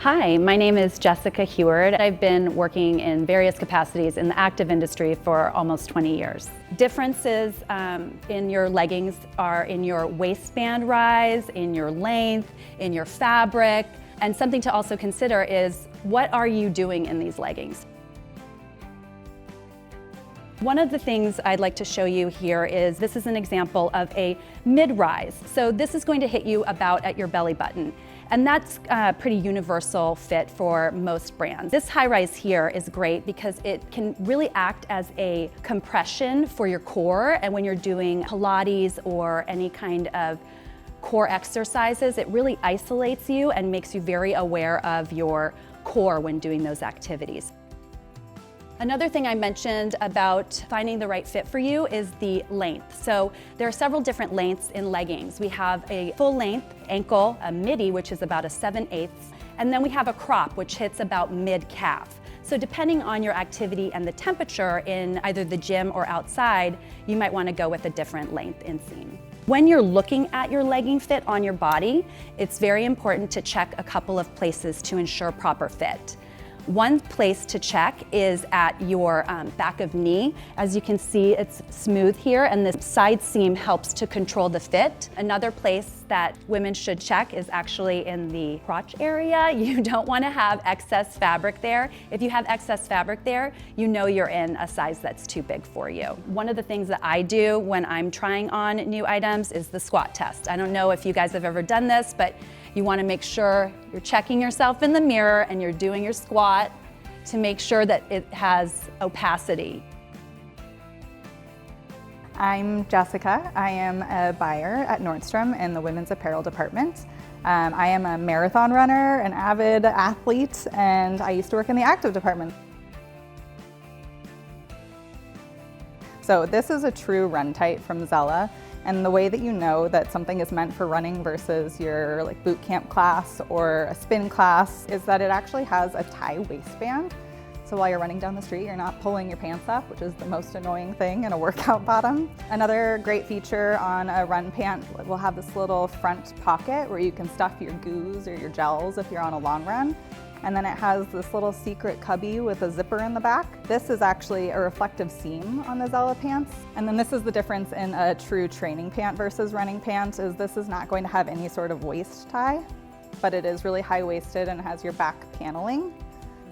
Hi, my name is Jessica Heward. I've been working in various capacities in the active industry for almost 20 years. Differences in your leggings are in your waistband rise, in your length, in your fabric, and something to also consider is what are you doing in these leggings? One of the things I'd like to show you here is this is an example of a mid-rise. So this is going to hit you about at your belly button. And that's a pretty universal fit for most brands. This high-rise here is great because it can really act as a compression for your core, and when you're doing Pilates or any kind of core exercises, it really isolates you and makes you very aware of your core when doing those activities. Another thing I mentioned about finding the right fit for you is the length. So there are several different lengths in leggings. We have a full length ankle, a midi, which is about a 7/8, and then we have a crop, which hits about mid-calf. So depending on your activity and the temperature in either the gym or outside, you might want to go with a different length inseam. When you're looking at your legging fit on your body, it's very important to check a couple of places to ensure proper fit. One place to check is at your back of knee. As you can see, it's smooth here, and the side seam helps to control the fit. Another place that women should check is actually in the crotch area. You don't want to have excess fabric there. If you have excess fabric there, you know you're in a size that's too big for you. One of the things that I do when I'm trying on new items is the squat test. I don't know if you guys have ever done this, but you want to make sure you're checking yourself in the mirror and you're doing your squat to make sure that it has opacity. I'm Jessica. I am a buyer at Nordstrom in the women's apparel department. I am a marathon runner, an avid athlete, and I used to work in the active department. So this is a true run tight from Zella. And the way that you know that something is meant for running versus your boot camp class or a spin class is that it actually has a tie waistband. So while you're running down the street, you're not pulling your pants up, which is the most annoying thing in a workout bottom. Another great feature on a run pant will have this little front pocket where you can stuff your goos or your gels if you're on a long run. And then it has this little secret cubby with a zipper in the back. This is actually a reflective seam on the Zella pants. And then this is the difference in a true training pant versus running pant is this is not going to have any sort of waist tie, but it is really high-waisted and has your back paneling.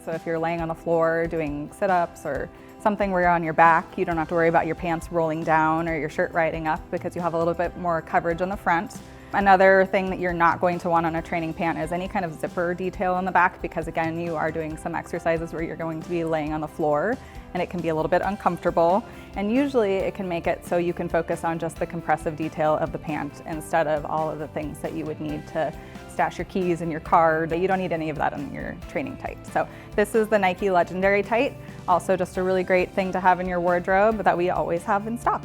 So if you're laying on the floor doing sit-ups or something where you're on your back, you don't have to worry about your pants rolling down or your shirt riding up because you have a little bit more coverage on the front. Another thing that you're not going to want on a training pant is any kind of zipper detail in the back because again, you are doing some exercises where you're going to be laying on the floor and it can be a little bit uncomfortable. And usually it can make it so you can focus on just the compressive detail of the pant instead of all of the things that you would need to stash your keys and your card. You don't need any of that in your training tight. So this is the Nike Legendary Tight. Also just a really great thing to have in your wardrobe that we always have in stock.